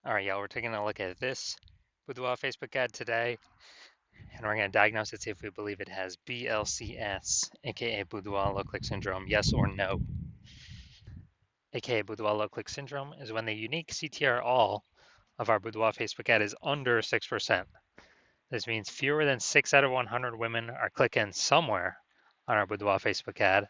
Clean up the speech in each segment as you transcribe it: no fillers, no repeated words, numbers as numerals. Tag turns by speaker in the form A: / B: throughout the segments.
A: All right, y'all, we're taking a look at this Boudoir Facebook ad today, and we're going to diagnose it, see if we believe it has BLCS, aka Boudoir low click syndrome, yes or no. Aka Boudoir low click syndrome is when the unique CTR all of our Boudoir Facebook ad is under 6%. This means fewer than 6 out of 100 women are clicking somewhere on our Boudoir Facebook ad,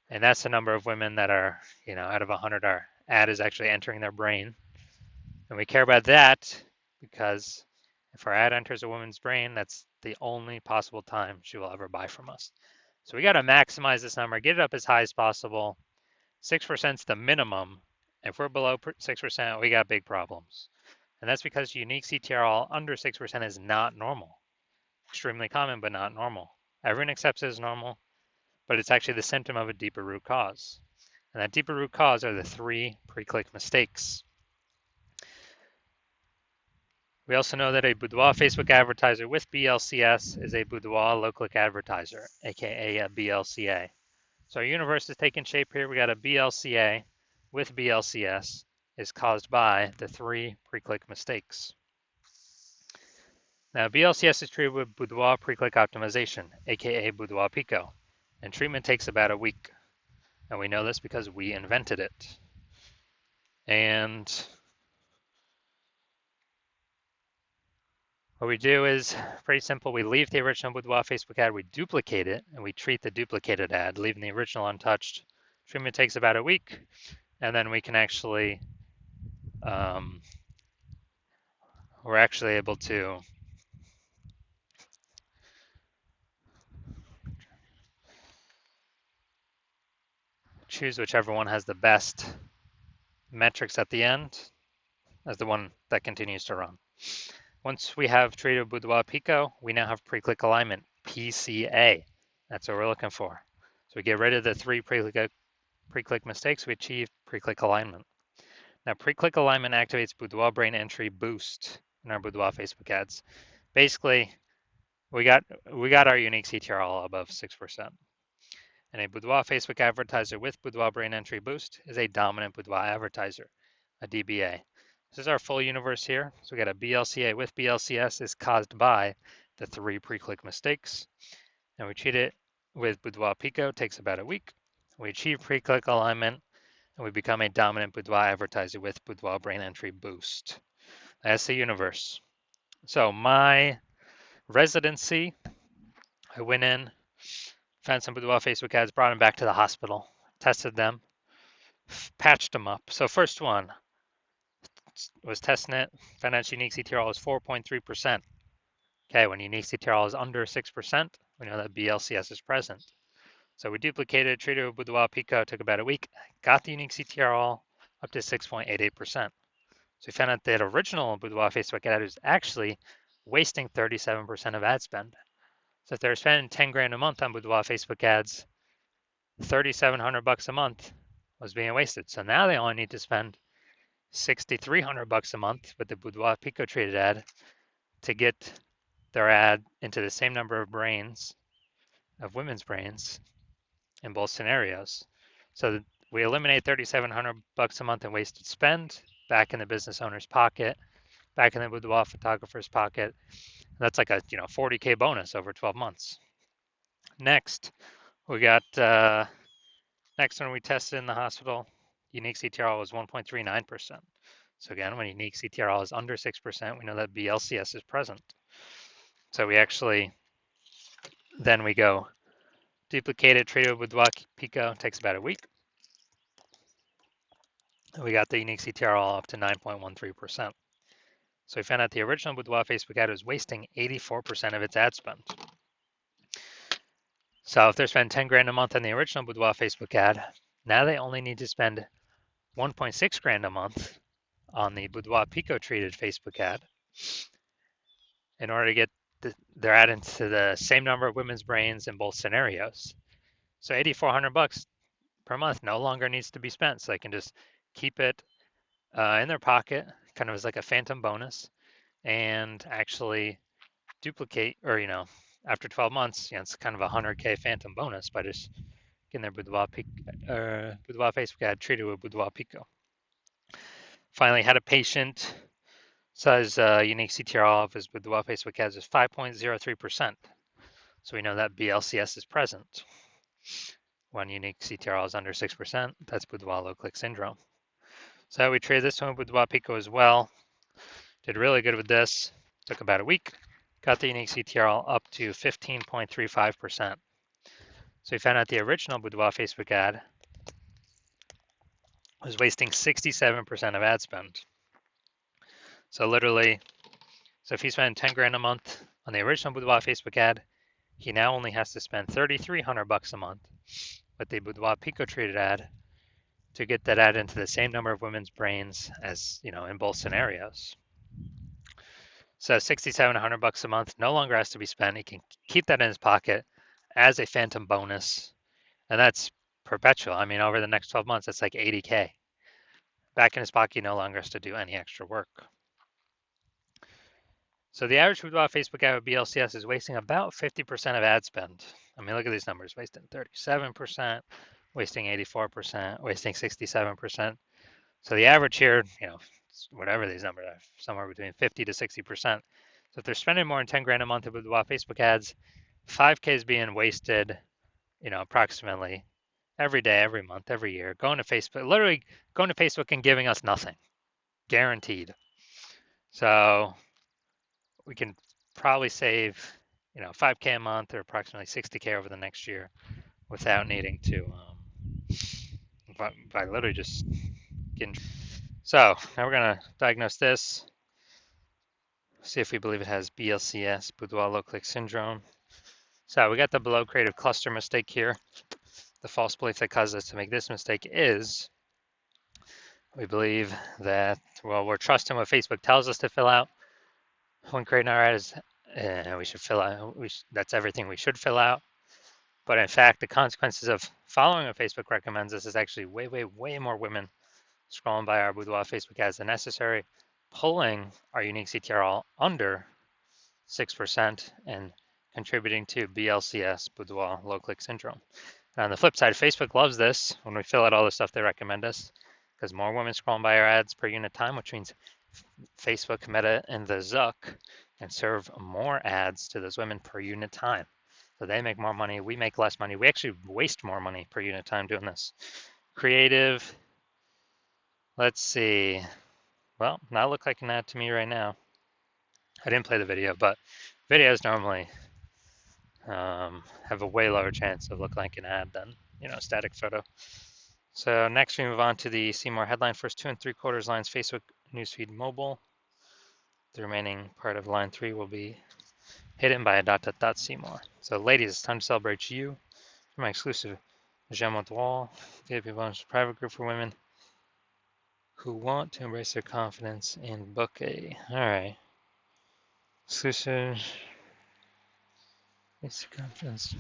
A: and that's the number of women that are, out of 100, our ad is actually entering their brain. And we care about that because if our ad enters a woman's brain, that's the only possible time she will ever buy from us. So we got to maximize this number, get it up as high as possible. 6% is the minimum. If we're below 6%, we got big problems. And that's because unique CTRL under 6% is not normal. Extremely common, but not normal. Everyone accepts it as normal, but it's actually the symptom of a deeper root cause. And that deeper root cause are the 3 pre-click mistakes. We also know that a Boudoir Facebook advertiser with BLCS is a Boudoir low-click advertiser, aka a BLCA. So our universe is taking shape here. We got a BLCA with BLCS is caused by the 3 pre-click mistakes. Now BLCS is treated with Boudoir pre-click optimization, aka Boudoir Pico, and treatment takes about a week. And we know this because we invented it. And what we do is pretty simple. We leave the original Boudoir Facebook ad, we duplicate it, and we treat the duplicated ad, leaving the original untouched. Treatment takes about a week, and then we can actually, we're actually able to choose whichever one has the best metrics at the end as the one that continues to run. Once we have treated Boudoir Pico, we now have pre-click alignment, PCA. That's what we're looking for. So we get rid of the 3 pre-click mistakes, we achieve pre-click alignment. Now, pre-click alignment activates Boudoir brain entry boost in our Boudoir Facebook ads. Basically, we got our unique CTR all above 6%. And a Boudoir Facebook advertiser with Boudoir brain entry boost is a dominant Boudoir advertiser, a DBA. This is our full universe here. So we got a BLCA with BLCS is caused by the 3 pre-click mistakes. And we treat it with Boudoir Pico, takes about a week. We achieve pre-click alignment, and we become a dominant Boudoir advertiser with Boudoir brain entry boost. That's the universe. So my residency, I went in, found some Boudoir Facebook ads, brought them back to the hospital, tested them, patched them up. So first one was testing it, found out unique CTRL is 4.3%. Okay, when unique CTRL is under 6%, we know that BLCS is present. So we duplicated, treated with Boudoir Pico, took about a week, got the unique CTRL up to 6.88%. So we found out that original Boudoir Facebook ad was actually wasting 37% of ad spend. So if they're spending 10 grand a month on Boudoir Facebook ads, 3,700 bucks a month was being wasted. So now they only need to spend 6,300 bucks a month with the Boudoir Pico treated ad to get their ad into the same number of brains, of women's brains, in both scenarios. So we eliminate 3,700 bucks a month in wasted spend back in the business owner's pocket, back in the Boudoir photographer's pocket. That's like a 40K bonus over 12 months. Next, we got next one we tested in the hospital, unique CTRL was 1.39%. So again, when unique CTRL is under 6%, we know that BLCS is present. So we actually, then we go duplicate it, treat it with Boudoir Pico, takes about a week. We got the unique CTRL up to 9.13%. So we found out the original Boudoir Facebook ad was wasting 84% of its ad spend. So if they're spending 10 grand a month on the original Boudoir Facebook ad, now they only need to spend 1.6 grand a month on the Boudoir Pico treated Facebook ad in order to get their ad into the same number of women's brains in both scenarios. So 8,400 bucks per month no longer needs to be spent. So they can just keep it in their pocket, kind of as like a phantom bonus, and actually duplicate, or after 12 months, it's kind of a 100K phantom bonus by just getting their Boudoir Facebook ad treated with Boudoir Pico. Finally, had a patient says unique CTRL of his Boudoir Facebook ads is 5.03%. So we know that BLCS is present. When unique CTRL is under 6%, that's Boudoir low click syndrome. So we traded this one with Boudoir Pico as well. Did really good with this. Took about a week. Got the unique CTRL up to 15.35%. So we found out the original Boudoir Facebook ad was wasting 67% of ad spend. So literally, if he spent 10 grand a month on the original Boudoir Facebook ad, he now only has to spend $3,300 a month with the Boudoir Pico traded ad to get that ad into the same number of women's brains as, in both scenarios. So $6,700 a month no longer has to be spent. He can keep that in his pocket as a phantom bonus, and that's perpetual. I mean, over the next 12 months, that's like 80K. Back in his pocket, he no longer has to do any extra work. So the average Boudoir Facebook ad with BLCS is wasting about 50% of ad spend. I mean, look at these numbers, wasting 37%, wasting 84%, wasting 67%. So the average here, whatever these numbers are, somewhere between 50 to 60%. So if they're spending more than 10 grand a month with Boudoir Facebook ads, 5K is being wasted, approximately every day, every month, every year, going to Facebook, literally going to Facebook and giving us nothing, guaranteed. So we can probably save, 5K a month or approximately 60K over the next year without needing to, by literally just getting. So now we're gonna diagnose this, see if we believe it has BLCS, Boudoir low click syndrome. So we got the below creative cluster mistake here. The false belief that causes us to make this mistake is we believe that, we're trusting what Facebook tells us to fill out when creating our ads. We should fill out, that's everything we should fill out. But in fact, the consequences of following what Facebook recommends us is actually way, way, way more women scrolling by our Boudoir Facebook ads than necessary, pulling our unique CTRL under 6% and contributing to BLCS, Boudoir low click syndrome. And on the flip side, Facebook loves this when we fill out all the stuff they recommend us, because more women scrolling by our ads per unit time, which means Facebook, Meta, and the Zuck can serve more ads to those women per unit time. So they make more money, we make less money. We actually waste more money per unit time doing this. Creative, let's see. Well, not look like an ad to me right now. I didn't play the video, but videos normally have a way lower chance of looking like an ad than, a static photo. So next we move on to the see more headline. First 2 3/4 lines, Facebook newsfeed mobile. The remaining part of line 3 will be hidden by a ... see more. So ladies, it's time to celebrate you. For my exclusive J'aime Boudoir, VIP bonus private group for women who want to embrace their confidence and book a, all right, exclusive, it's confidence.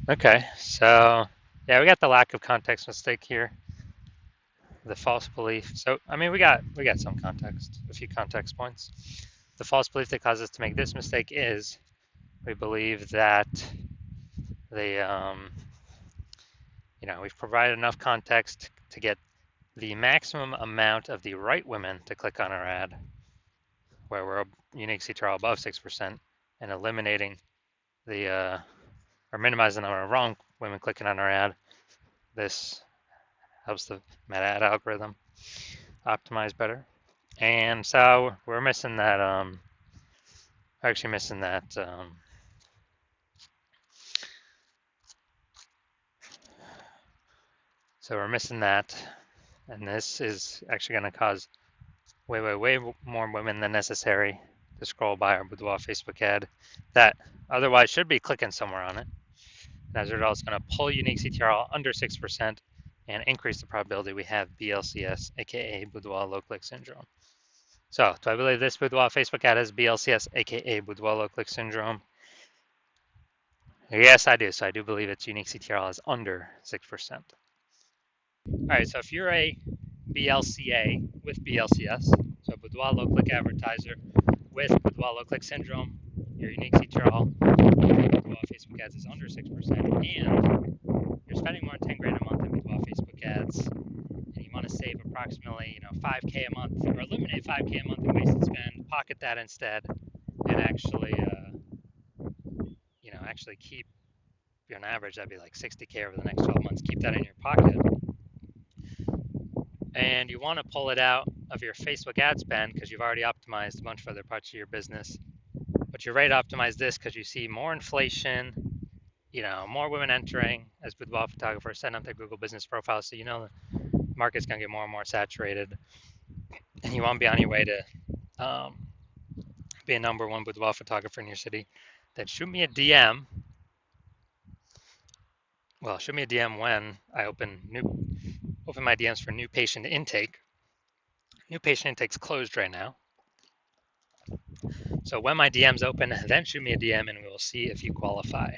A: Okay, so yeah, we got the lack of context mistake here, the false belief. So I mean, we got some context, a few context points. The false belief that causes us to make this mistake is we believe that we've provided enough context to get the maximum amount of the right women to click on our ad, where we're unique CTRL above 6%, and eliminating the or minimizing the number of wrong women clicking on our ad. This helps the meta ad algorithm optimize better. And so we're missing that, actually missing that, so we're missing that, and this is actually going to cause way, way, way more women than necessary to scroll by our Boudoir Facebook ad that otherwise should be clicking somewhere on it. And as a result, it's going to pull unique CTRL under 6% and increase the probability we have BLCS, aka Boudoir low click syndrome. So, do I believe this Boudoir Facebook ad has BLCS, aka Boudoir low click syndrome? Yes, I do. So I do believe its unique CTRL is under 6%. All right, so if you're a BLCA with BLCS, so Boudoir low click advertiser with Boudoir low click syndrome, your unique CTRL Boudoir Facebook ads is under 6%, and you're spending more than 10 grand a month in Boudoir Facebook ads, and you want want to save approximately 5K a month, or eliminate 5K a month in wasted spend, pocket that instead, and actually keep, on average, that'd be like 60K over the next 12 months. Keep that in your pocket. And you want to pull it out of your Facebook ad spend because you've already optimized a bunch of other parts of your business. But you're ready to optimize this because you see more inflation, more women entering as boudoir photographers, setting up their Google business profile. So the market's going to get more and more saturated. And you want to be on your way to be a #1 boudoir photographer in your city. Then shoot me a DM. Well, shoot me a DM when I open my DMs for new patient intake. New patient intake's closed right now. So when my DMs open, then shoot me a DM and we will see if you qualify.